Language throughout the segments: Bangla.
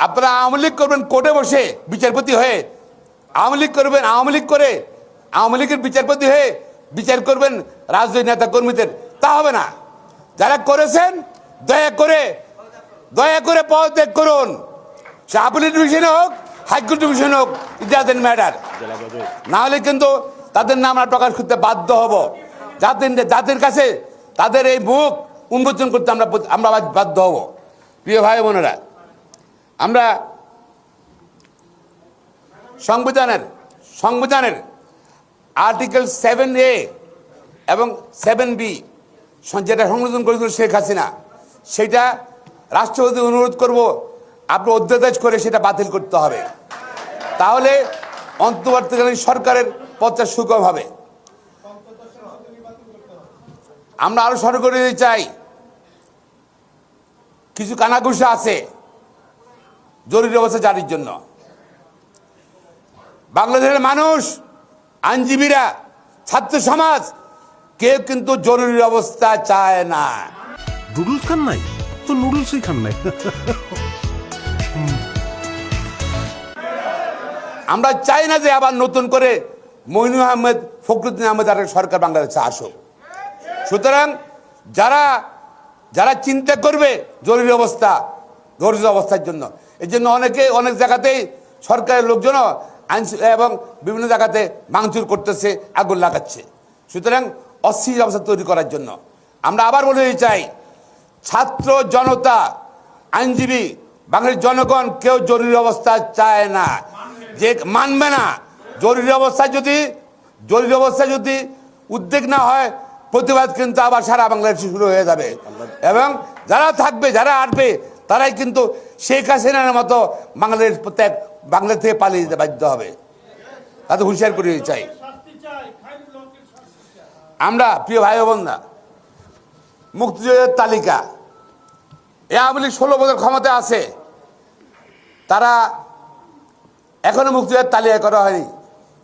আপনারা আওয়ামী লীগ করবেন কোর্টে বসে বিচারপতি হয়ে, আওয়ামী লীগ করবেন আওয়ামী লীগ করে, আওয়ামী লীগের বিচারপতি হয়ে বিচার করবেন রাজনৈতিক নেতা কর্মীদের, তা হবে না। যারা করেছেন দয়া করে পদত্যাগ করুন। সে আপিল ডিভিশনে হোক, হাইকোর্ট ডিভিশনে হোক, ইট ডাজন্ট ম্যাটার। না হলে কিন্তু তাদের নাম আমরা প্রকাশ করতে বাধ্য হব। জাতির কাছে তাদের এই মুখ উন্মোচন করতে আমরা বাধ্য হব। প্রিয় ভাই বোনেরা, আমরা সংবিধানের আর্টিকেল 7A এবং 7B যেটা সংশোধন করেছিল শেখ হাসিনা, সেটা রাষ্ট্রপতি অনুরোধ করব আপনি অধ্যাদেশ করে সেটা বাতিল করতে হবে। তাহলে অন্তর্বর্তীকালীন সরকারের পথটা সুগম হবে। আমরা আরো স্মরণ করে দিতে চাই, কিছু কানাঘুষা আছে জরুরি অবস্থা জারির জন্য। বাংলাদেশের মানুষ, আইনজীবীরা, ছাত্র সমাজ কেউ কিন্তু জরুরি অবস্থা চায় না। নুডলস খান নাই তো নুডলসই খান নাই। আমরা চাই না যে আবার নতুন করে মইনুল আহমেদ, ফখরুদ্দিন আহমেদ আর সরকার বাংলাদেশে আসুক। সুতরাং যারা চিন্তা করবে জরুরি অবস্থার জন্য, এই জন্য অনেক জায়গাতেই সরকারের লোকজন আইন এবং বিভিন্ন জায়গাতে ভাঙচুর করতেছে, আগুন লাগাচ্ছে। সুতরাং অস্থির অবস্থা তৈরি করার জন্য আমরা আবার বলে চাই, ছাত্র জনতা, আইনজীবী, বাংলাদেশের জনগণ কেউ জরুরি অবস্থা চায় না, যে মানবে না। জরুরি অবস্থা যদি উদ্বেগ না হয়, প্রতিবাদ কিন্তু আবার সারা বাংলাদেশে শুরু হয়ে যাবে। এবং যারা থাকবে, যারা আসবে, তারাই কিন্তু শেখ হাসিনার মতো বাংলাদেশ থেকে পালিয়ে যেতে বাধ্য হবে। তাতে হুঁশিয়ার করে চাই। আমরা প্রিয় ভাই বোনরা, মুক্তিযোদ্ধার তালিকা, এ আওয়ামী লীগ 16 বছর ক্ষমতা আছে, তারা এখনো মুক্তিযোদ্ধার তালিকা করা হয়নি,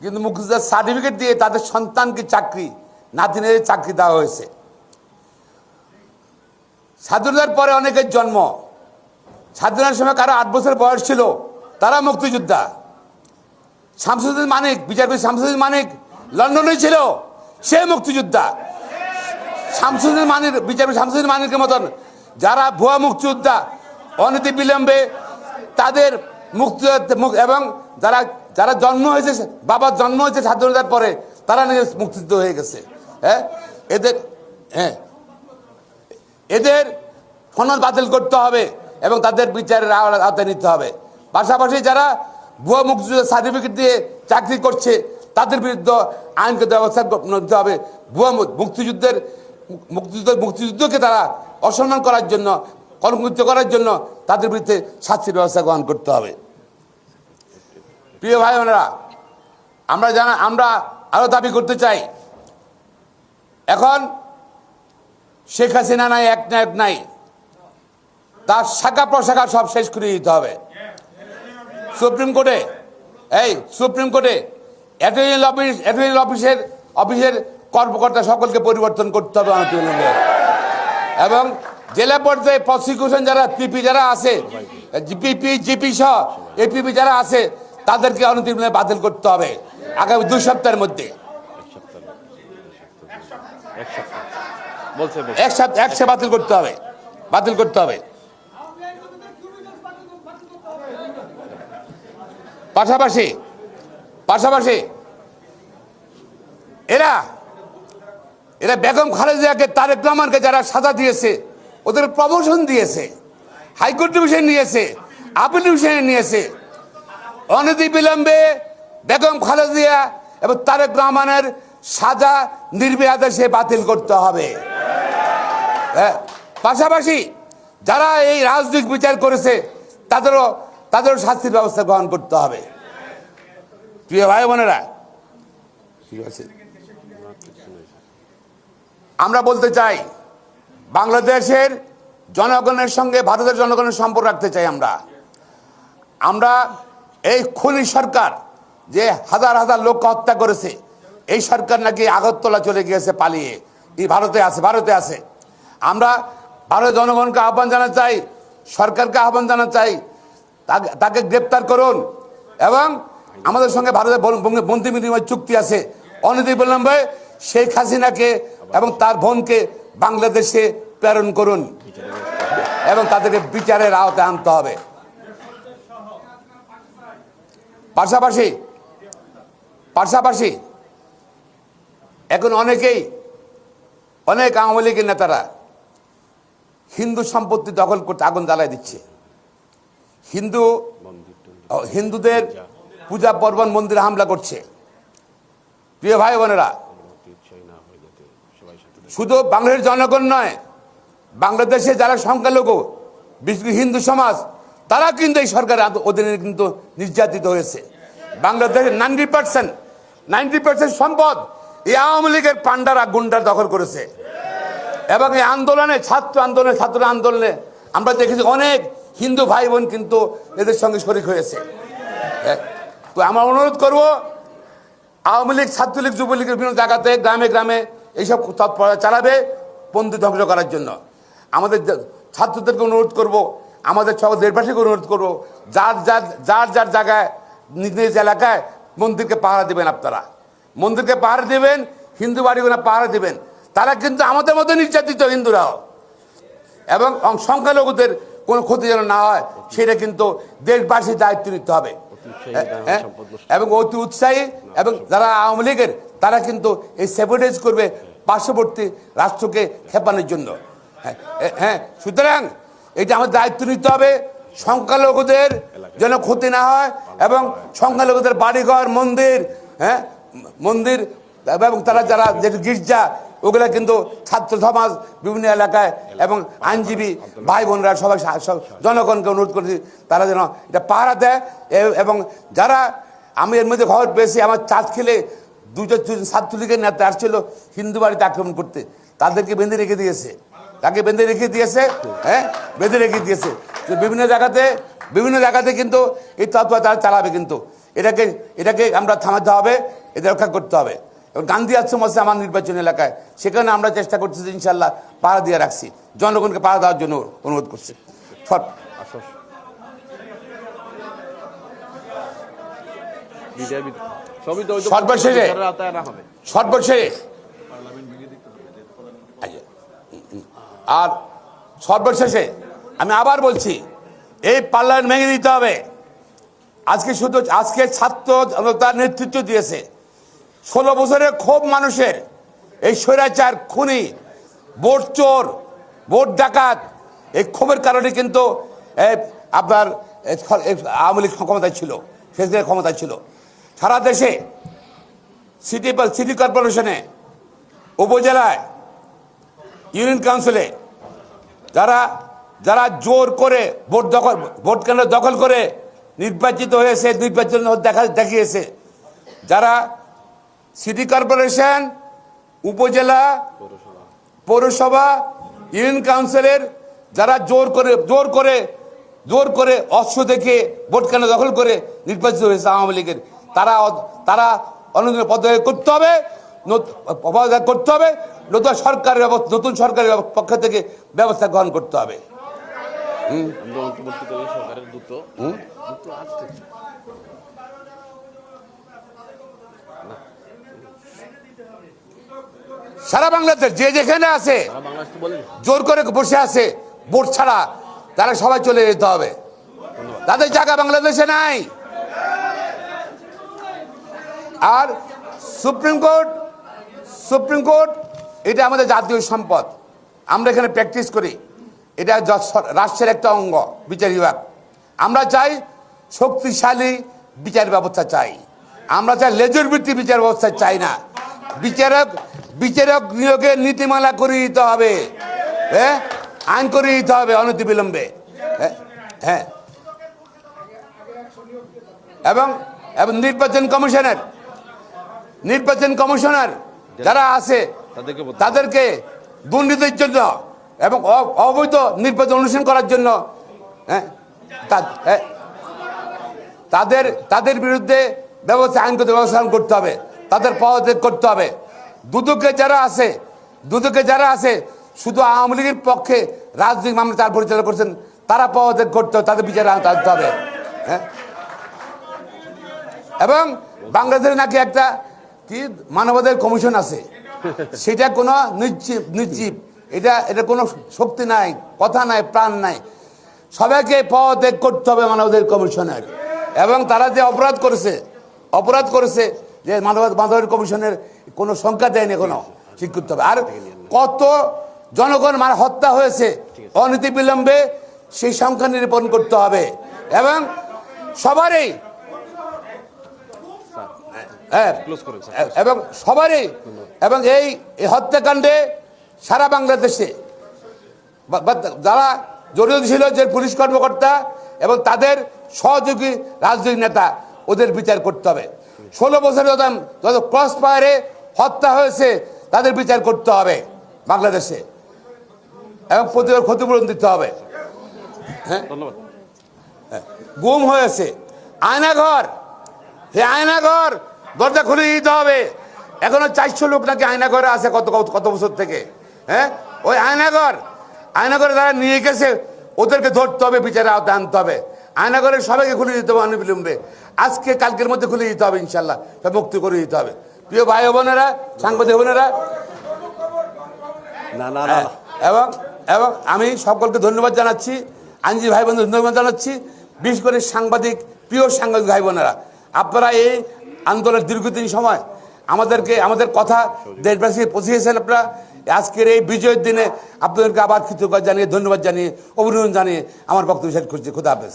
কিন্তু মুক্তিযোদ্ধার সার্টিফিকেট দিয়ে তাদের সন্তানকে চাকরি, নাতিনের চাকরি দেওয়া হয়েছে। স্বাধীনতার পরে অনেকের জন্ম, স্বাধীনতার সময় কারো 8 বছর বয়স ছিল, তারা মুক্তিযোদ্ধা। শামসুদ্দিন মানিক, বিচারপতি শামসুদ্দিন মানিক লন্ডনে ছিল, সে মুক্তিযোদ্ধা। বিচারপতি শামসুদ্দিন মানিকের মতন যারা ভুয়া মুক্তিযোদ্ধা, অনতি বিলম্বে তাদের এবং যারা জন্ম হয়েছে, বাবার জন্ম হয়েছে স্বাধীনতার পরে, তারা নিজে মুক্তিযুদ্ধ হয়ে গেছে। এদের সনদ বাতিল করতে হবে এবং তাদের বিচারের আওতায় নিতে হবে। পাশাপাশি যারা ভুয়া মুক্তিযুদ্ধের সার্টিফিকেট দিয়ে চাকরি করছে, তাদের বিরুদ্ধে আইনগত ব্যবস্থা নিতে হবে। ভুয়া মুক্তিযুদ্ধকে তারা অসম্মান করার জন্য, কলঙ্কিত করার জন্য তাদের বিরুদ্ধে শাস্তির ব্যবস্থা গ্রহণ করতে হবে। প্রিয় ভাই বোনেরা, আমরা আরো দাবি করতে চাই, এখন শেখ হাসিনা নাই, একনায়ক নাই, তার শাখা প্রশাখা সব শেষ করে দিতে হবে। সুপ্রিম কোর্টে অ্যাটর্নি অফিসের কর্মকর্তা সকলকে পরিবর্তন করতে হবে অনতিবিলম্বে। এবং জেলা পর্যায়ে প্রসিকিউশন যারা পিপি যারা আছে, জিপি সহ এপিপি যারা আছে, তাদেরকে অনতিবিলম্বে বাতিল করতে হবে আগামী 2 সপ্তাহের মধ্যে। এক সপ্তাহে বাতিল করতে হবে। পাশাপাশি এরা বেগম খালেদাকে, তারেক রহমানকে যারা সাজা দিয়েছে, ওদের প্রমোশন দিয়েছে, হাইকোর্ট ডিভিশন নিয়েছে, আপিল ডিভিশনে নিয়েছে। অনতি বিলম্বে বেগম খালেদা এবং তারেক রহমানের সাজা নির্বিবাদে সে বাতিল করতে হবে। পাশাপাশি যারা এই রাজনৈতিক বিচার করেছে, তাদেরও শাস্তির ব্যবস্থা গ্রহণ করতে হবে। প্রিয় ভাই বোনেরা, ঠিক আছে, আমরা বলতে চাই, বাংলাদেশের জনগণের সঙ্গে ভারতের জনগণের সম্পর্ক রাখতে চাই। আমরা এই খুনি সরকার যে হাজার হাজার লোককে হত্যা করেছে, এই সরকার নাকি আগরতলা চলে গিয়েছে পালিয়ে, ভারতে আছে। আমরা ভারতের জনগণকে আহ্বান জানাতে চাই, সরকারকে আহ্বান জানাতে চাই, তাকে গ্রেপ্তার করুন এবং আমাদের সঙ্গে ভারতের বন্দি বিনিময় চুক্তি আছে, অনতিবিলম্বে শেখ হাসিনাকে এবং তার বোনকে বাংলাদেশে প্রেরণ করুন এবং তাদেরকে বিচারের আওতায় আনতে হবে। পাশাপাশি এখন অনেক আওয়ামী লীগের নেতারা হিন্দু সম্পত্তি দখল করতে আগুন জ্বালায় দিচ্ছে। হিন্দুদের পূজা পার্বণ মন্দিরে হামলা করছে। প্রিয় ভাই বোনেরা, শুধু বাংলাদেশের জনগণ নয়, বাংলাদেশে যারা সংখ্যালঘু বিশেষ করে হিন্দু সমাজ, তারা কিন্তু এই সরকারের অধীনে কিন্তু নির্যাতিত হয়েছে। বাংলাদেশের 90% সম্পদ এই আওয়ামী লীগের পান্ডারা গুন্ডার দখল করেছে। এবং এই ছাত্র আন্দোলনে আমরা দেখেছি অনেক হিন্দু ভাই বোন কিন্তু এদের সঙ্গে শরিক হয়েছে। তো আমরা অনুরোধ করব, আওয়ামী লীগ, ছাত্রলীগ, যুবলীগের বিভিন্ন জায়গাতে গ্রামে গ্রামে এইসব তৎপরতা চালাবে পন্থী ধ্বংস করার জন্য। আমাদের ছাত্রদেরকে অনুরোধ করব, আমাদের দেশবাসীকে অনুরোধ করব, যার জায়গায় নিজ নিজ এলাকায় মন্দিরকে পাহারা দেবেন। আপনারা মন্দিরকে পাহারা দেবেন, হিন্দু বাড়িগুলো পাহারা দেবেন। তারা কিন্তু আমাদের মধ্যে নির্যাতিত হিন্দুরাও, এবং সংখ্যালঘুদের কোনো ক্ষতি যেন না হয় সেটা কিন্তু দেশবাসীর দায়িত্ব নিতে হবে। এবং অতি উৎসাহী এবং যারা আওয়ামী লীগের, তারা কিন্তু এই স্যাবোটেজ করবে পার্শ্ববর্তী রাষ্ট্রকে খেপানোর জন্য। সুতরাং এটা আমাদের দায়িত্ব নিতে হবে, সংখ্যালঘুদের যেন ক্ষতি না হয় এবং সংখ্যালঘুদের বাড়িঘর, মন্দির এবং তারা যারা যেটা গির্জা, ওগুলা কিন্তু ছাত্র সমাজ বিভিন্ন এলাকায় এবং আইনজীবী ভাই বোনরা সবাই জনগণকে অনুরোধ করেছি তারা যেন এটা পাহারা দেয়। এবং যারা, আমি এর মধ্যে খবর পেয়েছি, আমার চাঁদখিলে দুজন ছাত্রলীগের নেতা আসছিল হিন্দু বাড়িতে আক্রমণ করতে, তাদেরকে বেঁধে রেখে দিয়েছে। বেঁধে রেখে দিয়েছে। বিভিন্ন জায়গাতে কিন্তু এই তৎপর তারা চালাবে, কিন্তু এটাকে আমরা থামাতে হবে, এটা রক্ষা করতে হবে। গান্ধী আশ্রম আছে আমার নির্বাচনী এলাকায়, সেখানে আমরা চেষ্টা করছি যে ইনশাল্লাহ পাহারা দিয়ে রাখছি, জনগণকে পাহারা দেওয়ার জন্য অনুরোধ করছি। সর্বশেষে আমি আবার বলছি, এই পার্লামেন্ট ভেঙে দিতে হবে। আজকে ছাত্র জনতার নেতৃত্ব দিয়েছে 16 বছরের ক্ষোভ মানুষের, এই স্বৈরাচার, খুনি, ভোট চোর, ভোট ডাকাত, এই ক্ষোভের কারণে কিন্তু আপনার আওয়ামী লীগ ক্ষমতায় ছিল, ক্ষমতায় ছিল। সারা দেশে সিটি কর্পোরেশনে, উপজেলায়, ইউনিয়ন কাউন্সিলে যারা জোর করে ভোট কেন্দ্র দখল করে নির্বাচিত হয়েছে, নির্বাচন দেখিয়েছে, যারা সিটি কর্পোরেশন, উপজেলা, পৌরসভা, ইউনিয়ন কাউন্সিলের যারা জোর করে অস্ত্র দেখে ভোট কেন্দ্র দখল করে নির্বাচিত হয়েছে আওয়ামী লীগের, তারা অনুদান পদত্যাগ করতে হবে, নতুন সরকারের পক্ষ থেকে ব্যবস্থা গ্রহণ করতে হবে। সারা বাংলাদেশ যে যেখানে আছে জোর করে বসে আছে ভোট ছাড়া, তারা সবাই চলে যেতে হবে, তাদের জায়গা বাংলাদেশে নাই। আর সুপ্রিম কোর্ট এটা আমাদের জাতীয় সম্পদ, আমরা এখানে প্র্যাকটিস করি, এটা রাষ্ট্রের একটা অঙ্গ, বিচার বিভাগ। আমরা চাই শক্তিশালী বিচার ব্যবস্থা চাই, আমরা চাই লেজুর ভিত্তিক বিচার ব্যবস্থা চাই না। বিচারক নিয়োগের নীতিমালা করে দিতে হবে, আইন করে দিতে হবে অনতিবিলম্বে। এবং নির্বাচন কমিশনার যারা আছে তাদেরকে দুর্নীতির জন্য এবং অবৈধ নির্বাচন অনুসরণ করার জন্য তাদের বিরুদ্ধে আইনগত ব্যবস্থা করতে হবে, তাদের পদত্যাগ করতে হবে। দুদকে যারা আছে শুধু আওয়ামী লীগের পক্ষে রাজনৈতিক মামলা তার পরিচালনা করছেন, তারা পদত্যাগ করতে হবে, তাদের বিচারে আনতে হবে। হ্যাঁ, এবং বাংলাদেশে নাকি একটা কি মানবাধিকার কমিশন আছে, সেটা কোনো নিশ্চিপ, এটা কোনো শক্তি নাই, কথা নাই, প্রাণ নাই। সবাইকে পদত্যাগ করতে হবে মানবাধিকার কমিশনের। এবং তারা যে অপরাধ করেছে যে মানবাধিকার কমিশনের কোনো সংখ্যা দেয়নি, কোনো ঠিক করতে হবে। আর কত জনগণ হত্যা হয়েছে অনীতি বিলম্বে, সেই সংখ্যা নিরূপণ করতে হবে। এবং সবারই এবং এই হত্যাকাণ্ডে সারা বাংলাদেশে যারা জড়িত ছিল, যে পুলিশ কর্মকর্তা এবং তাদের সহযোগী রাজনৈতিক নেতা, ওদের বিচার করতে হবে। 16 বছরের যত ক্রস ফায়ারে হত্যা হয়েছে তাদের বিচার করতে হবে বাংলাদেশে, এবং প্রতিবার ক্ষতিপূরণ দিতে হবে। হ্যাঁ, গুম হয়েছে আয়নাঘর, সেই আয়নাঘর দরজা খুলে দিতে হবে। এখনো 400 লোক নাকি আয়নাঘরে আছে কত বছর থেকে। হ্যাঁ, ওই আয়নাঘরে যারা নিয়ে গেছে ওদেরকে ধরতে হবে, বিচারে আওতায় আনতে হবে। আয়নাঘরে সবাইকে খুলে দিতে হবে অনবিলম্বে, আজকে কালকের মধ্যে খুলে দিতে হবে, ইনশাল্লাহ সব মুক্তি করে দিতে হবে। প্রিয় ভাই বোনেরা, সাংবাদিক বোনেরা, এবং আমি সকলকে ধন্যবাদ জানাচ্ছি, আইনজীবী ভাই বোনদের ধন্যবাদ জানাচ্ছি, বিশেষ করে প্রিয় সাংবাদিক ভাই বোনেরা, আপনারা এই আন্দোলনের দীর্ঘদিন সময় আমাদের কথা দেশবাসী পৌঁছিয়েছেন। আপনারা আজকের এই বিজয়ের দিনে আপনাদেরকে আবার কৃতজ্ঞতা জানিয়ে, ধন্যবাদ জানিয়ে, অভিনন্দন জানিয়ে আমার বক্তব্য শেষ করছি। খোদা হাফেজ।